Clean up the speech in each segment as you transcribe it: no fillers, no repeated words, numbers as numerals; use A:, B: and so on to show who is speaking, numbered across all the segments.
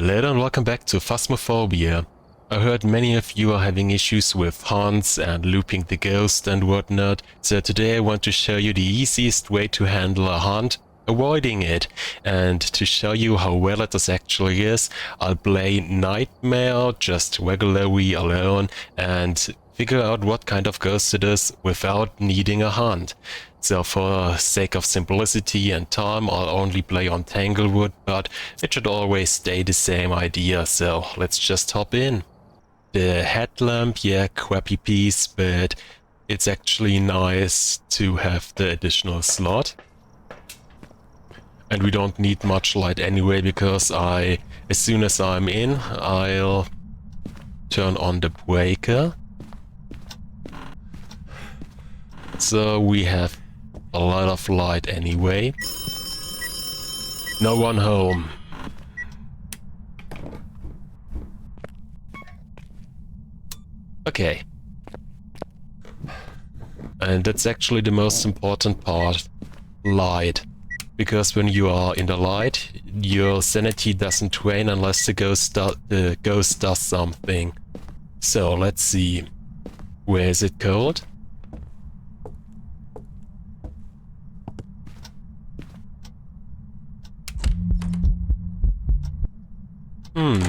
A: Hello and welcome back to Phasmophobia. I heard many of you are having issues with haunts and looping the ghost and whatnot, so today I want to show you the easiest way to handle a haunt, avoiding it. And to show you how well it actually is, I'll play Nightmare just regularly alone and figure out what kind of ghost it is without needing a haunt. So for sake of simplicity and time, I'll only play on Tanglewood, but it should always stay the same idea, so let's just hop in. The headlamp, yeah, crappy piece, but it's actually nice to have the additional slot. And we don't need much light anyway, because as soon as I'm in, I'll turn on the breaker. So we have a lot of light anyway. No one home. Okay. And that's actually the most important part. Light. Because when you are in the light, your sanity doesn't drain unless the ghost does something. So let's see. Where is it cold?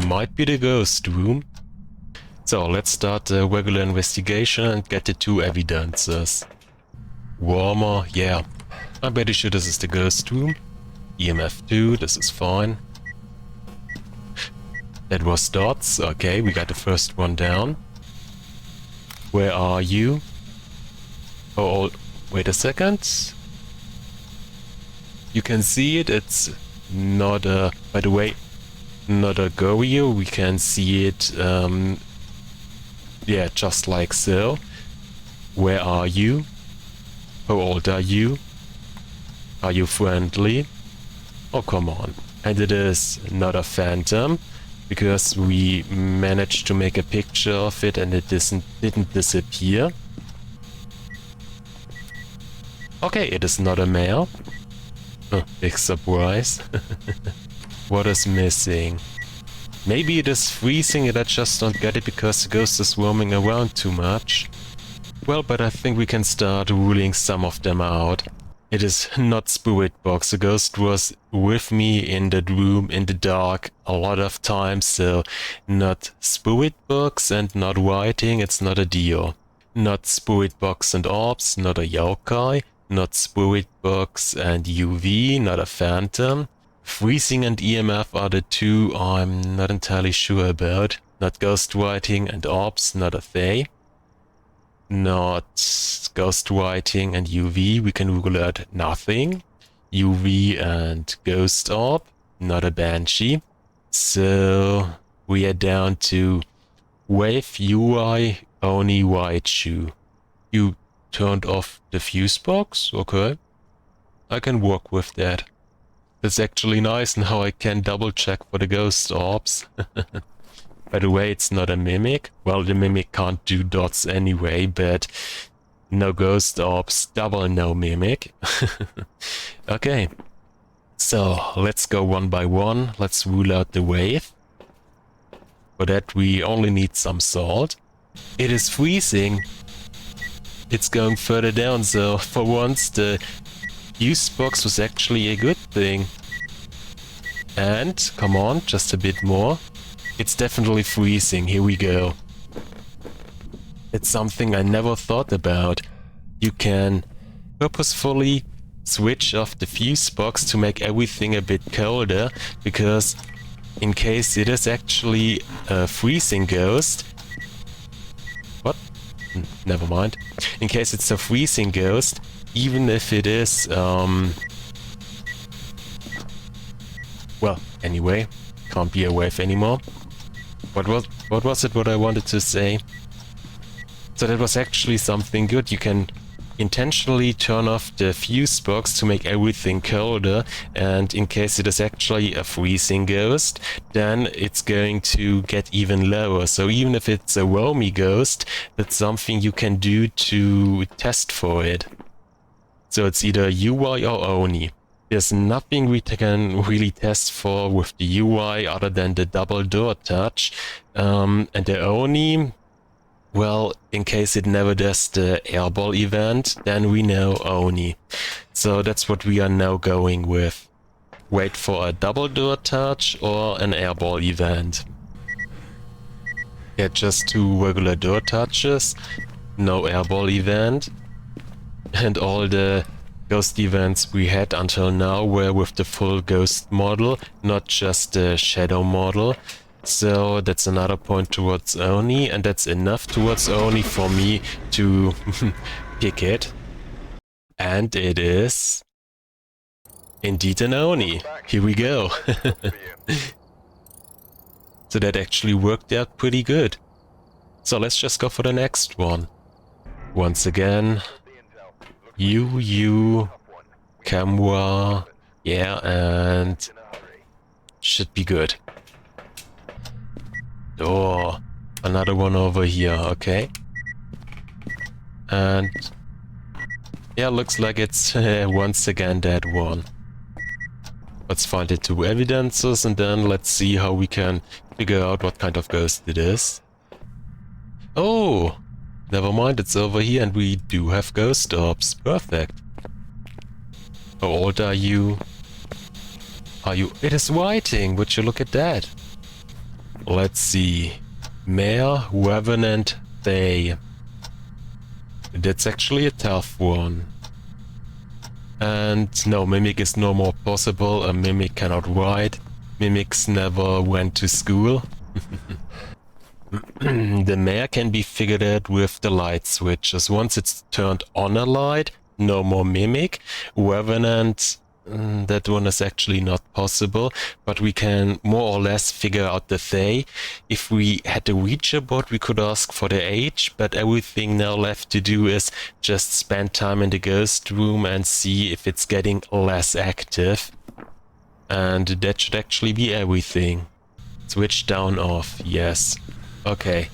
A: Might be the ghost room. So let's start the regular investigation and get the two evidences. Warmer, yeah. I'm pretty sure this is the ghost room. EMF 2, this is fine. That was dots, okay, we got the first one down. Where are you? Oh, wait a second. You can see it, it's not a... By the way, not a Gorio, we can see it, yeah, just like so. Where are you? How old are you? Are you friendly? Oh, come on. And it is not a phantom, because we managed to make a picture of it and it didn't disappear. Okay, it is not a male. Oh, big surprise. What is missing? Maybe it is freezing and I just don't get it because the ghost is roaming around too much. Well, but I think we can start ruling some of them out. It is not Spirit Box. The ghost was with me in that room in the dark a lot of times, so not Spirit Box and not writing, it's not a deal. Not Spirit Box and orbs, not a yokai. Not Spirit Box and UV, not a phantom. Freezing and EMF are the two I'm not entirely sure about. Not ghostwriting and orbs, not a they. Not ghostwriting and UV, we can rule out nothing. UV and ghost orb, not a banshee. So we are down to wave UI, only white shoe. You turned off the fuse box? Okay. I can work with that. That's actually nice, now I can double check for the ghost orbs. By the way, it's not a mimic. Well, the mimic can't do dots anyway, but no ghost orbs, double no mimic. Okay, so let's go one by one. Let's rule out the wave. For that we only need some salt. It is freezing. It's going further down, so for once the fuse box was actually a good thing. And, come on, just a bit more. It's definitely freezing, here we go. It's something I never thought about. You can purposefully switch off the fuse box to make everything a bit colder, because in case it is actually a freezing ghost... What? Never mind. In case it's a freezing ghost, even if it is, well, anyway, can't be a wave anymore. What was it what I wanted to say? So that was actually something good. You can intentionally turn off the fuse box to make everything colder, and in case it is actually a freezing ghost, then it's going to get even lower. So even if it's a roamy ghost, that's something you can do to test for it. So it's either UI or Oni. There's nothing we can really test for with the UI other than the double door touch. And the Oni, well, in case it never does the airball event, then we know Oni. So that's what we are now going with. Wait for a double door touch or an airball event. Get just 2 regular door touches, no airball event, and all the ghost events we had until now were with the full ghost model, not just the shadow model. So that's another point towards Oni, and that's enough towards Oni for me to pick it. And it is indeed an Oni. Here we go. So that actually worked out pretty good. So let's just go for the next one. Once again, camera, yeah, and should be good. Oh, another one over here, okay. And yeah, looks like it's once again that one. Let's find the 2 evidences and then let's see how we can figure out what kind of ghost it is. Oh, never mind, it's over here and we do have ghost orbs. Perfect. How old are you? It is writing, would you look at that? Let's see. Mare, Revenant, They. That's actually a tough one. And no, Mimic is no more possible. A Mimic cannot write. Mimics never went to school. The Mare can be figured out with the light switches. Once it's turned on a light, no more Mimic. Revenant, that one is actually not possible, but we can more or less figure out the They. If we had a Ouija board, we could ask for the age, but everything now left to do is just spend time in the ghost room and see if it's getting less active. And that should actually be everything. Switch down, off, yes. Okay.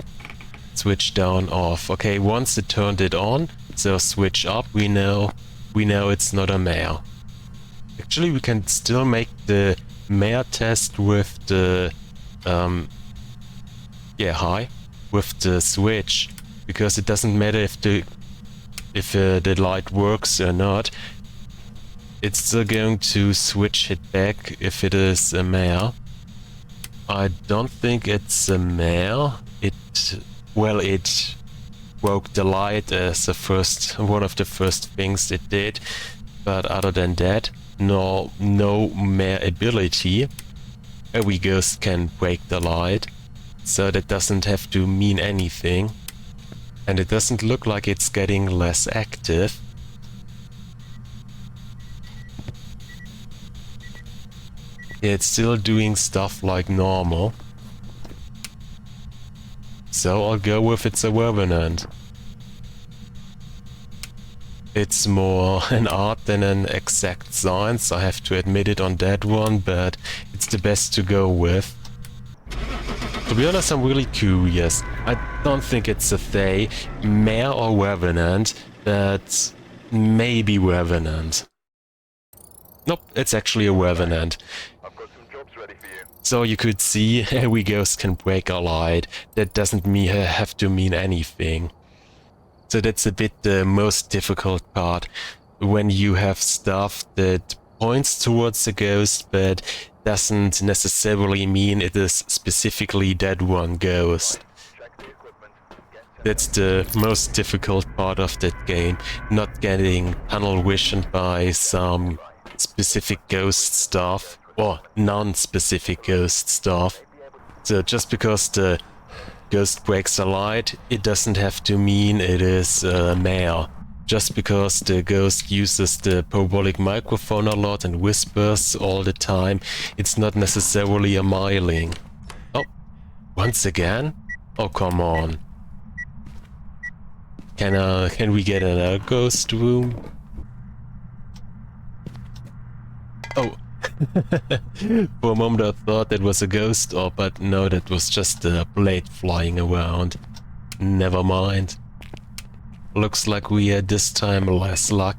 A: Switch down, off. Okay, once it turned it on, so switch up, we know it's not a Mare. Actually, we can still make the Mare test with the with the switch, because it doesn't matter if the light works or not. It's still going to switch it back if it is a Mare. I don't think it's a Mare. It broke the light as one of the first things it did, but other than that, no Mare ability. Every ghost can break the light, so that doesn't have to mean anything. And it doesn't look like it's getting less active. It's still doing stuff like normal. So I'll go with it's a Revenant. It's more an art than an exact science, I have to admit it on that one, but it's the best to go with. To be honest, I'm really curious. I don't think it's a They, Mare or Revenant, but maybe Revenant. Nope, it's actually a Revenant. So you could see every ghost can break a light. That doesn't have to mean anything. So that's a bit the most difficult part, when you have stuff that points towards a ghost but doesn't necessarily mean it is specifically that one ghost. That's the most difficult part of that game, not getting tunnel visioned by some specific ghost stuff or non-specific ghost stuff. So just because the ghost breaks a light, it doesn't have to mean it is a Mare. Just because the ghost uses the parabolic microphone a lot and whispers all the time, it's not necessarily a Myling. Oh, once again? Oh, come on. Can we get another ghost room? Oh. For a moment I thought that was a ghost orb, but no, that was just a blade flying around. Never mind. Looks like we had this time less luck.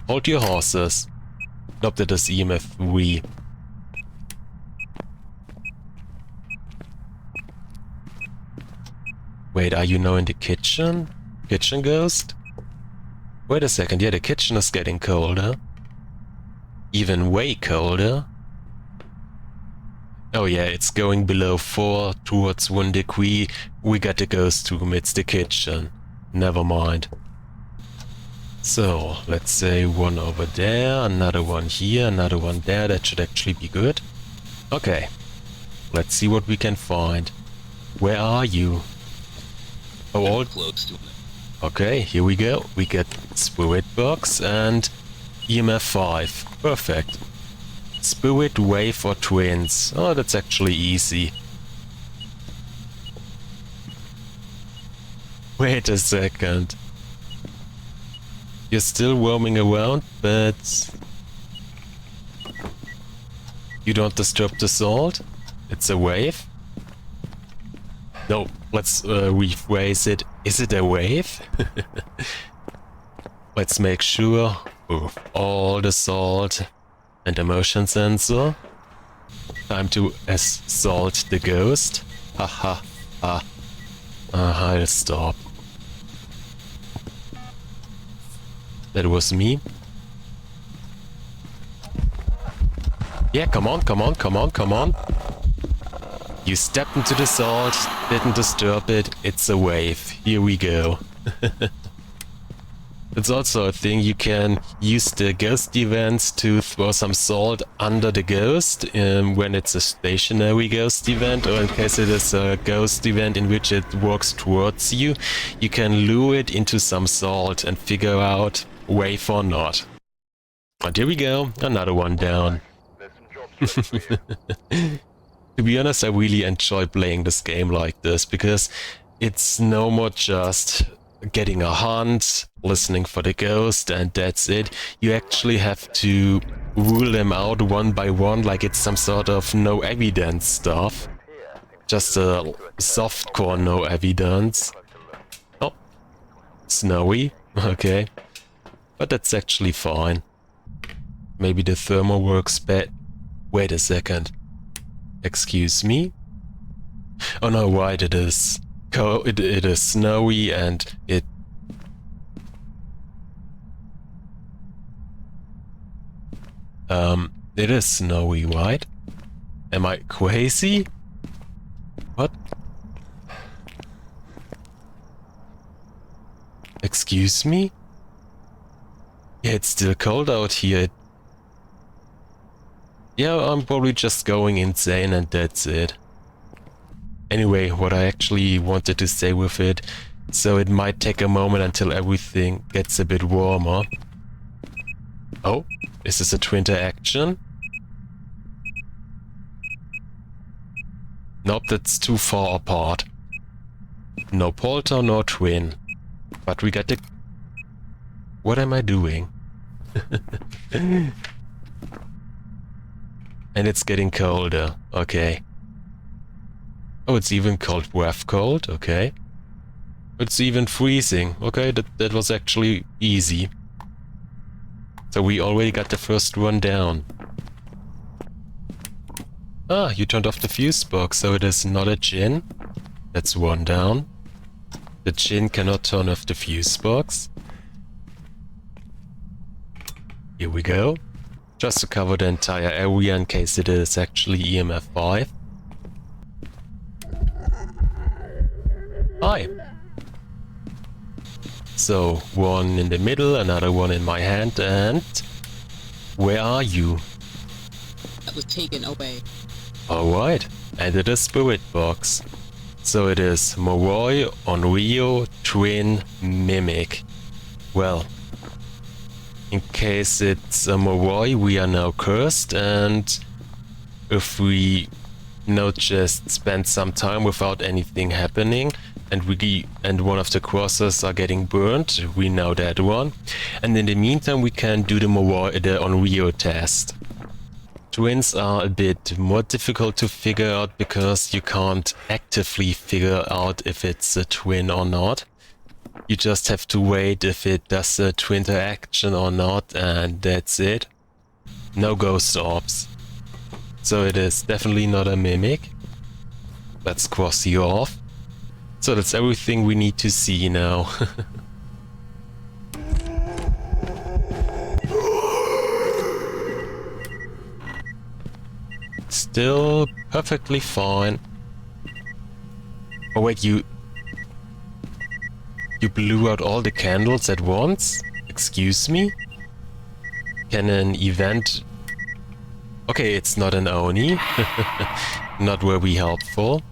A: Hold your horses. Nope, that is EMF 3. Wait, are you now in the kitchen? Kitchen ghost? Wait a second, yeah, the kitchen is getting colder. Even way colder. Oh yeah, it's going below 4 towards 1 degree. We got the ghost room, it's the kitchen. Never mind. So, let's say one over there, another one here, another one there. That should actually be good. Okay, let's see what we can find. Where are you? Oh, all close to it. Okay, here we go. We get Spirit Box and EMF 5. Perfect. Spirit, Wave or Twins. Oh, that's actually easy. Wait a second. You're still roaming around, but you don't disturb the salt? It's a wave? No, let's rephrase it. Is it a wave? Let's make sure with all the salt and the motion sensor. Time to assault the ghost. Haha, ha. I'll stop. That was me. Yeah, come on, come on, come on, come on. You stepped into the salt, didn't disturb it, it's a wave. Here we go. It's also a thing, you can use the ghost events to throw some salt under the ghost when it's a stationary ghost event, or in case it is a ghost event in which it walks towards you, you can lure it into some salt and figure out wave or not. And here we go, another one down. To be honest, I really enjoy playing this game like this, because it's no more just getting a hunt, listening for the ghost, and that's it. You actually have to rule them out one by one, like it's some sort of no evidence stuff. Just a softcore no evidence. Oh, snowy, okay. But that's actually fine. Maybe the thermal works better. Wait a second. Excuse me? Oh no, right, it is it is snowy and it... It is snowy, right? Am I crazy? What? Excuse me? Yeah, it's still cold out here. Yeah, I'm probably just going insane and that's it. Anyway, what I actually wanted to say with it, so it might take a moment until everything gets a bit warmer. Oh, is this a twin interaction? Nope, that's too far apart. No polter, no twin. But we got the... What am I doing? And it's getting colder, okay. Oh, it's even cold, breath cold, okay. It's even freezing, okay, that was actually easy. So we already got the first one down. Ah, you turned off the fuse box, so it is not a djinn. That's one down. The djinn cannot turn off the fuse box. Here we go. Just to cover the entire area in case it is actually EMF 5. Hi! So, one in the middle, another one in my hand, and... Where are you?
B: That was taken away.
A: Alright, and it is Spirit Box. So it is Moroi, Onryo, Twin, Mimic. Well, in case it's a Moroi, we are now cursed, and if we now just spend some time without anything happening, and one of the crosses are getting burnt, we know that one. And in the meantime, we can do the Onryo test. Twins are a bit more difficult to figure out because you can't actively figure out if it's a twin or not. You just have to wait if it does a twin interaction or not, and that's it. no ghost orbs. So it is definitely not a mimic. Let's cross you off. So that's everything we need to see now. Still perfectly fine. Oh wait, you blew out all the candles at once? Excuse me? Can an event... Okay, it's not an Oni. Not very helpful.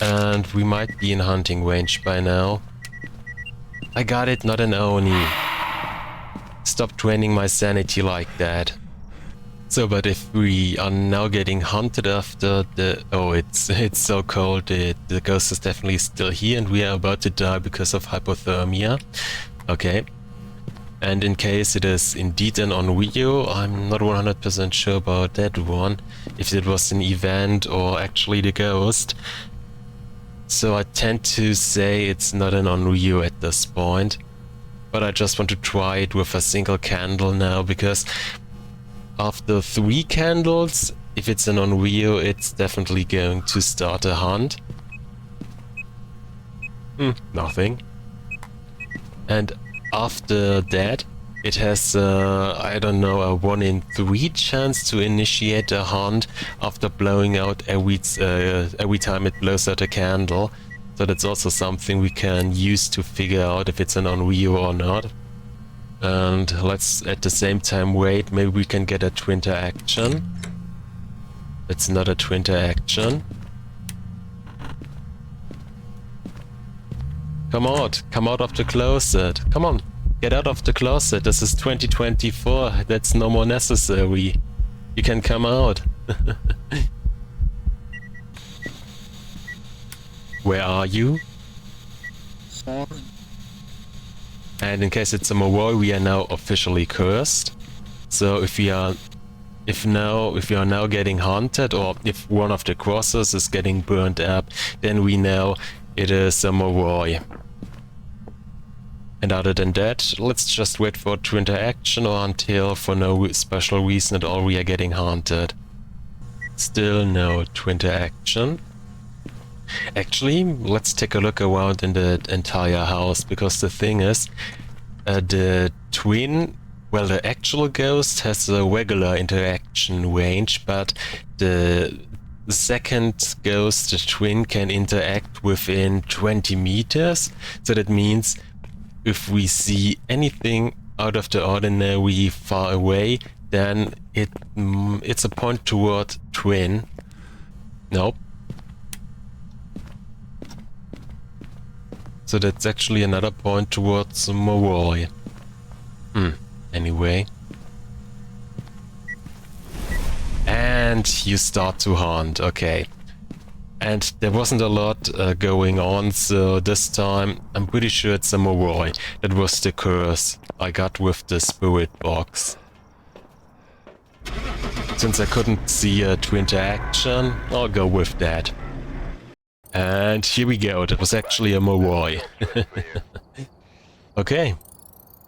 A: And we might be in hunting range by now. I got it, not an Oni. Stop draining my sanity like that. So, but if we are now getting hunted after the... Oh, it's so cold. The ghost is definitely still here and we are about to die because of hypothermia. Okay. And in case it is indeed an Onryo, I'm not 100% sure about that one. If it was an event or actually the ghost. So I tend to say it's not an Onryo at this point. But I just want to try it with a single candle now because... After 3 candles, if it's an Onryo, it's definitely going to start a hunt. Nothing. And after that, it has, I don't know, a 1 in 3 chance to initiate a hunt after blowing out every time it blows out a candle. So that's also something we can use to figure out if it's an Onryo or not. And let's at the same time wait, maybe we can get a twinter action. It's not a twinter action. Come out of the closet. Come on, get out of the closet. This is 2024, that's no more necessary. You can come out. Where are you?
B: Foreign.
A: And in case it's a Moroi, we are now officially cursed. So if we are now getting hunted, or if one of the crosses is getting burned up, then we know it is a Moroi. And other than that, let's just wait for twinter action or until, for no special reason at all, we are getting hunted. Still no twinter action. Actually, let's take a look around in the entire house, because the thing is, the twin, well, the actual ghost has a regular interaction range, but the second ghost, the twin, can interact within 20 meters. So that means if we see anything out of the ordinary far away, then it's a point toward twin. Nope. So that's actually another point towards Moroi. Anyway. And you start to hunt, okay. And there wasn't a lot going on, so this time I'm pretty sure it's a Moroi. That was the curse I got with the spirit box. Since I couldn't see a twinter action, I'll go with that. And here we go, that was actually a Moroi. Okay,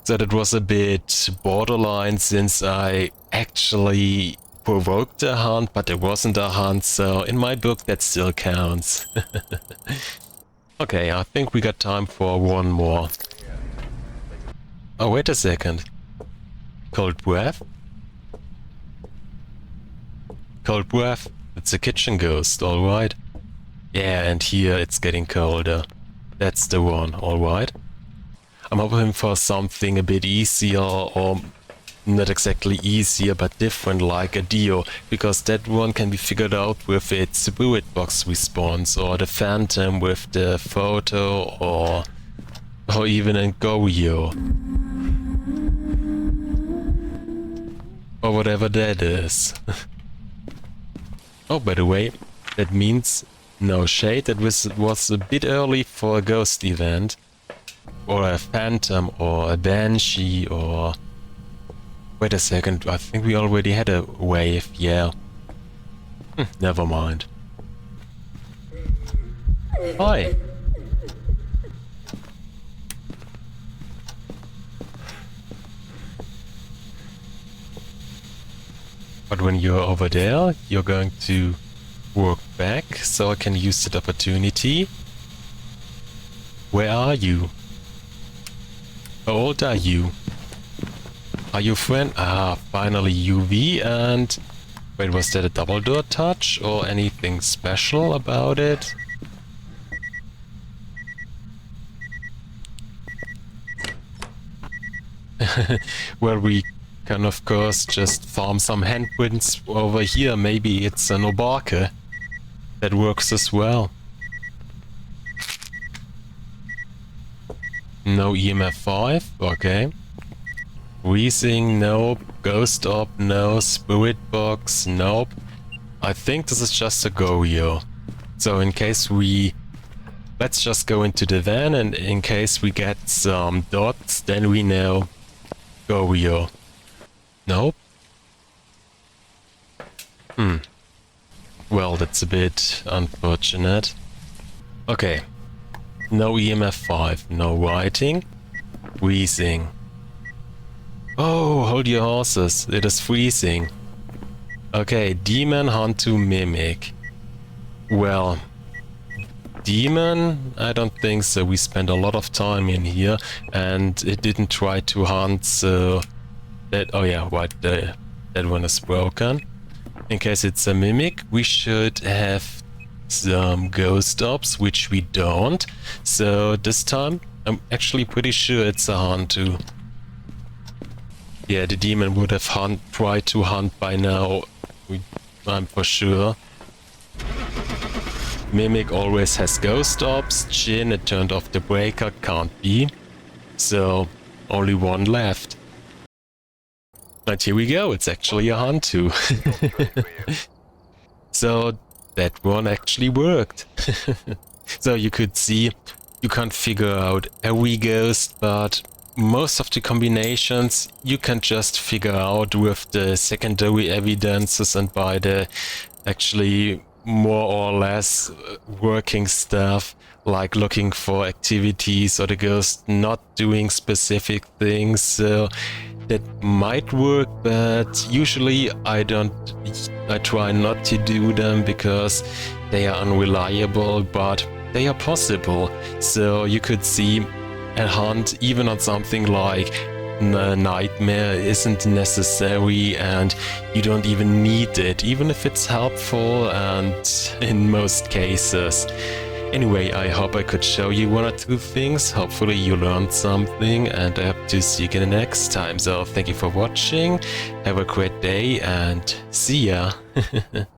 A: so that was a bit borderline since I actually provoked a hunt, but it wasn't a hunt, so in my book that still counts. Okay, I think we got time for one more. Oh, wait a second. Cold breath? Cold breath? It's a kitchen ghost, alright. Yeah, and here it's getting colder. That's the one, alright. I'm hoping for something a bit easier, or not exactly easier, but different, like a Dio, because that one can be figured out with its spirit box response, or the phantom with the photo, or even a Goryeo. Or whatever that is. Oh, by the way, that means no shade, that was a bit early for a ghost event. Or a phantom, or a banshee, or... Wait a second, I think we already had a wave, yeah. Never mind. Hi! But when you're over there, you're going to work back, so I can use that opportunity. Where are you? How old are you? Are you friend? Ah, finally UV. And wait, was that a double door touch or anything special about it? Well, we can of course just farm some handprints over here. Maybe it's an Obarke. That works as well. No EMF 5, okay. Freezing, nope. Ghost Orb, no. Spirit Box, nope. I think this is just a Goyo. So in case we... Let's just go into the van, and in case we get some dots, then we know Goyo. Nope. Well, that's a bit unfortunate. Okay. No EMF 5, no writing. Freezing. Oh, hold your horses. It is freezing. Okay, Demon, Hantu, Mimic. Well, Demon? I don't think so. We spent a lot of time in here and it didn't try to hunt, so... That, oh yeah, right, that one is broken. In case it's a Mimic, we should have some Ghost Orbs, which we don't. So this time, I'm actually pretty sure it's a Hantu. Yeah, the demon would have tried to hunt by now, I'm for sure. Mimic always has Ghost Orbs. Jin, it turned off the breaker, can't be. So, only one left. And here we go, it's actually a Hantu. So, that one actually worked. So you could see, you can't figure out every ghost, but most of the combinations you can just figure out with the secondary evidences and by the actually more or less working stuff, like looking for activities or the ghost not doing specific things. So that might work, but usually I try not to do them because they are unreliable, but they are possible. So you could see a hunt even on something like a nightmare isn't necessary and you don't even need it, even if it's helpful and in most cases. Anyway, I hope I could show you one or two things. Hopefully you learned something, and I hope to see you again next time. So thank you for watching, have a great day and see ya!